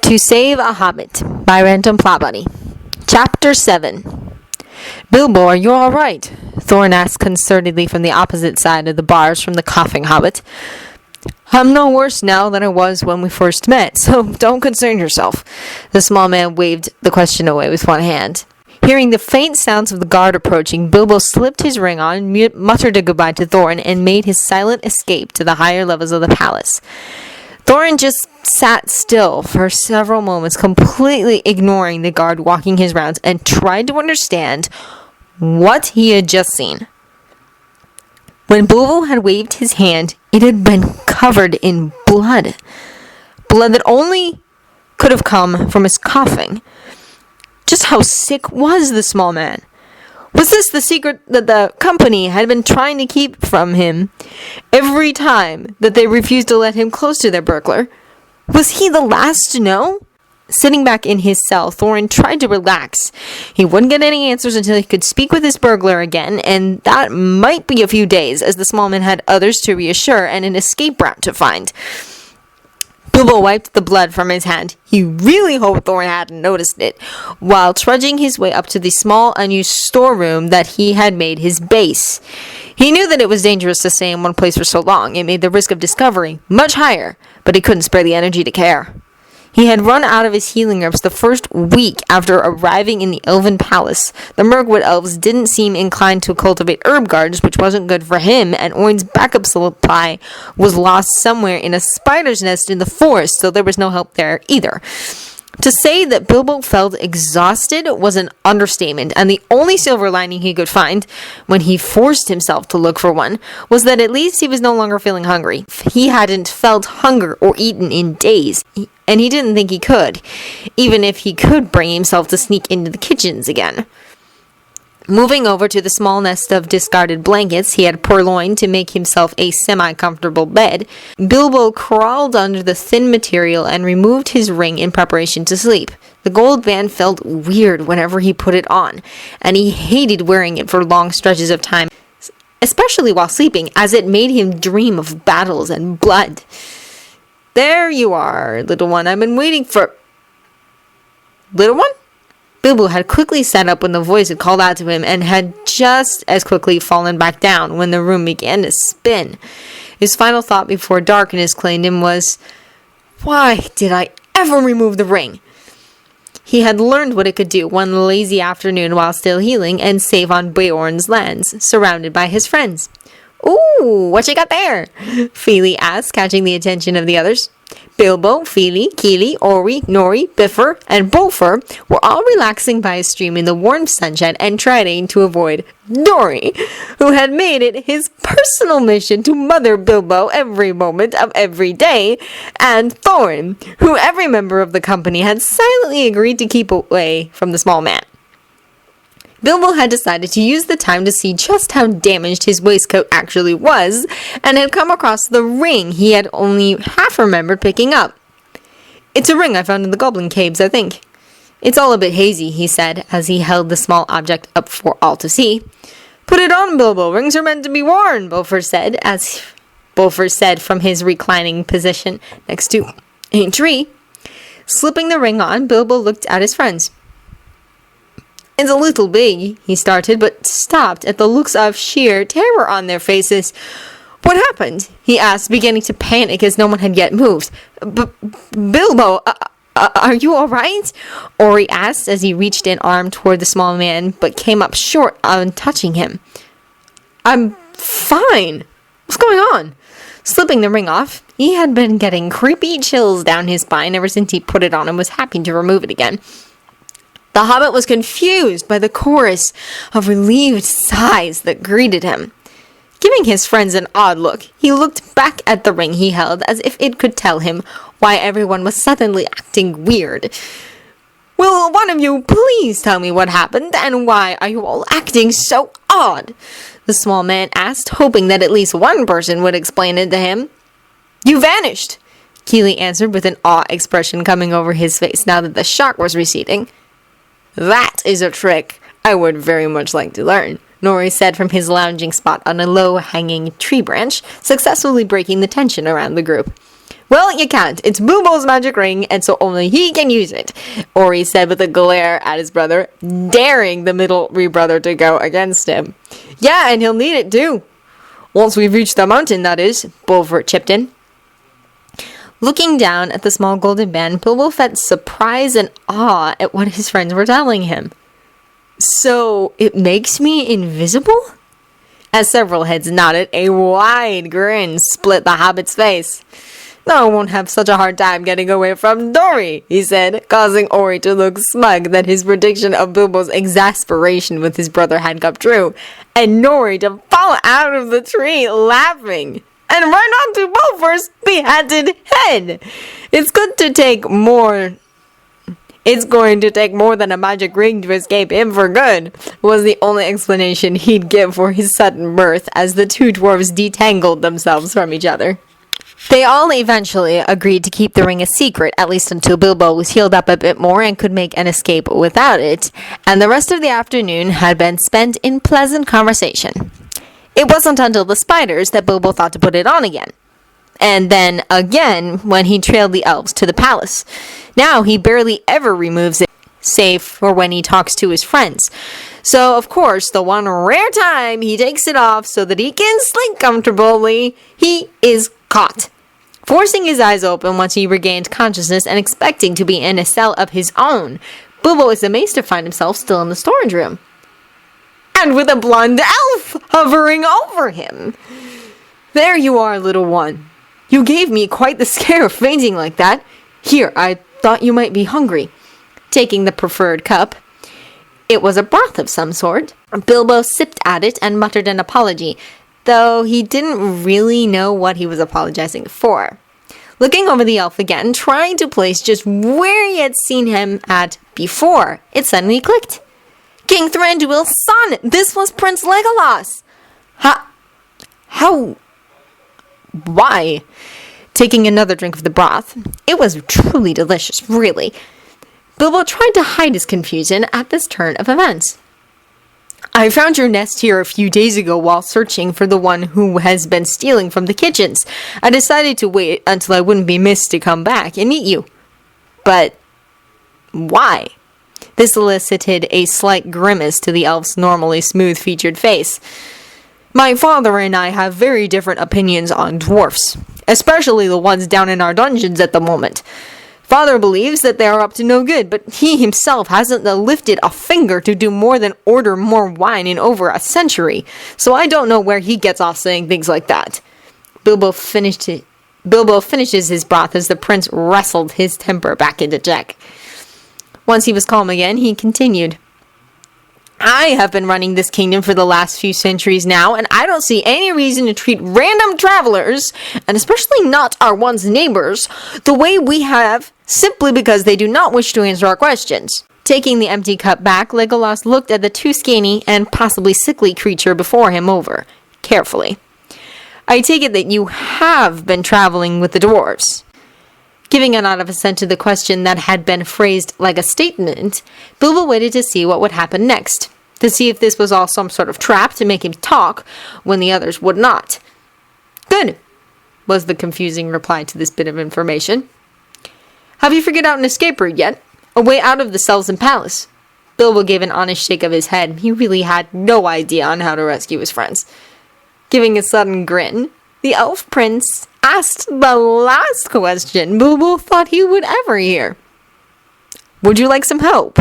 To Save a Hobbit by Random Plot Bunny. Chapter 7. Bilbo, are you all right? Thorin asked concernedly from the opposite side of the bars from the coughing hobbit. I'm no worse now than I was when we first met, so don't concern yourself. The small man waved the question away with one hand. Hearing the faint sounds of the guard approaching, Bilbo slipped his ring on, muttered a goodbye to Thorin, and made his silent escape to the higher levels of the palace. Thorin just sat still for several moments, completely ignoring the guard walking his rounds, and tried to understand what he had just seen. When Bilbo had waved his hand, it had been covered in blood. Blood that only could have come from his coughing. Just how sick was the small man? Was this the secret that the company had been trying to keep from him every time that they refused to let him close to their burglar? Was he the last to know? Sitting back in his cell, Thorin tried to relax. He wouldn't get any answers until he could speak with his burglar again, and that might be a few days, as the small man had others to reassure and an escape route to find. Bilbo wiped the blood from his hand. He really hoped Thorin hadn't noticed it, while trudging his way up to the small, unused storeroom that he had made his base. He knew that it was dangerous to stay in one place for so long. It made the risk of discovery much higher, but he couldn't spare the energy to care. He had run out of his healing herbs the first week after arriving in the Elven Palace. The Mirkwood elves didn't seem inclined to cultivate herb gardens, which wasn't good for him, and Oin's backup supply was lost somewhere in a spider's nest in the forest, so there was no help there either. To say that Bilbo felt exhausted was an understatement, and the only silver lining he could find, when he forced himself to look for one, was that at least he was no longer feeling hungry. He hadn't felt hunger or eaten in days, and he didn't think he could, even if he could bring himself to sneak into the kitchens again. Moving over to the small nest of discarded blankets he had purloined to make himself a semi-comfortable bed, Bilbo crawled under the thin material and removed his ring in preparation to sleep. The gold band felt weird whenever he put it on, and he hated wearing it for long stretches of time, especially while sleeping, as it made him dream of battles and blood. There you are, little one. I've been waiting for... Little one? Bilbo had quickly sat up when the voice had called out to him, and had just as quickly fallen back down when the room began to spin. His final thought before darkness claimed him was, why did I ever remove the ring? He had learned what it could do one lazy afternoon while still healing, and save on Beorn's lands, surrounded by his friends. Ooh, what you got there? Fili asked, catching the attention of the others. Bilbo, Fili, Kili, Ori, Nori, Bifur, and Bolfer were all relaxing by a stream in the warm sunshine and trying to avoid Dori, who had made it his personal mission to mother Bilbo every moment of every day, and Thorin, who every member of the company had silently agreed to keep away from the small man. Bilbo had decided to use the time to see just how damaged his waistcoat actually was, and had come across the ring he had only half remembered picking up. It's a ring I found in the goblin caves, I think. It's all a bit hazy, he said, as he held the small object up for all to see. Put it on, Bilbo. Rings are meant to be worn, Bolfer said from his reclining position next to a tree. Slipping the ring on, Bilbo looked at his friends. It's a little big, he started, but stopped at the looks of sheer terror on their faces. What happened? He asked, beginning to panic as no one had yet moved. Bilbo, are you all right? Ori asked as he reached an arm toward the small man, but came up short on touching him. I'm fine. What's going on? Slipping the ring off, he had been getting creepy chills down his spine ever since he put it on and was happy to remove it again. The hobbit was confused by the chorus of relieved sighs that greeted him. Giving his friends an odd look, he looked back at the ring he held as if it could tell him why everyone was suddenly acting weird. Will one of you please tell me what happened, and why are you all acting so odd? The small man asked, hoping that at least one person would explain it to him. You vanished, Kili answered with an awe expression coming over his face now that the shock was receding. That is a trick I would very much like to learn, Nori said from his lounging spot on a low-hanging tree branch, successfully breaking the tension around the group. Well, you can't. It's Bilbo's magic ring, and so only he can use it, Ori said with a glare at his brother, daring the middle brother to go against him. Yeah, and he'll need it too. Once we've reached the mountain, that is, Bulford chipped in. Looking down at the small golden band, Bilbo felt surprise and awe at what his friends were telling him. So, it makes me invisible? As several heads nodded, a wide grin split the Hobbit's face. No, I won't have such a hard time getting away from Dory, he said, causing Ori to look smug that his prediction of Bilbo's exasperation with his brother had come true, and Nori to fall out of the tree laughing and run onto Bulford's beheaded head. It's going to take more than a magic ring to escape him for good, was the only explanation he'd give for his sudden mirth as the two dwarves detangled themselves from each other. They all eventually agreed to keep the ring a secret, at least until Bilbo was healed up a bit more and could make an escape without it, and the rest of the afternoon had been spent in pleasant conversation. It wasn't until the spiders that Bilbo thought to put it on again. And then again when he trailed the elves to the palace. Now he barely ever removes it, save for when he talks to his friends. So, of course, the one rare time he takes it off so that he can sleep comfortably, he is caught. Forcing his eyes open once he regained consciousness and expecting to be in a cell of his own, Bilbo is amazed to find himself still in the storage room. And with a blonde elf hovering over him. There you are, little one. You gave me quite the scare fainting like that. Here, I thought you might be hungry. Taking the preferred cup. It was a broth of some sort. Bilbo sipped at it and muttered an apology, though he didn't really know what he was apologizing for. Looking over the elf again, trying to place just where he had seen him at before, it suddenly clicked. King Thranduil's son! This was Prince Legolas! How? Why? Taking another drink of the broth. It was truly delicious, really. Bilbo tried to hide his confusion at this turn of events. I found your nest here a few days ago while searching for the one who has been stealing from the kitchens. I decided to wait until I wouldn't be missed to come back and eat you. But why? This elicited a slight grimace to the elf's normally smooth-featured face. My father and I have very different opinions on dwarfs, especially the ones down in our dungeons at the moment. Father believes that they are up to no good, but he himself hasn't lifted a finger to do more than order more wine in over a century, so I don't know where he gets off saying things like that. Bilbo finishes his broth as the prince wrestled his temper back into check. Once he was calm again, he continued. I have been running this kingdom for the last few centuries now, and I don't see any reason to treat random travelers, and especially not our one's neighbors, the way we have, simply because they do not wish to answer our questions. Taking the empty cup back, Legolas looked at the too skinny and possibly sickly creature before him over, carefully. I take it that you have been traveling with the dwarves. Giving a nod of assent to the question that had been phrased like a statement, Bilbo waited to see what would happen next, to see if this was all some sort of trap to make him talk when the others would not. Good, was the confusing reply to this bit of information. Have you figured out an escape route yet? A way out of the cells and palace? Bilbo gave an honest shake of his head. He really had no idea on how to rescue his friends. Giving a sudden grin, the elf prince asked the last question Bilbo thought he would ever hear. Would you like some help?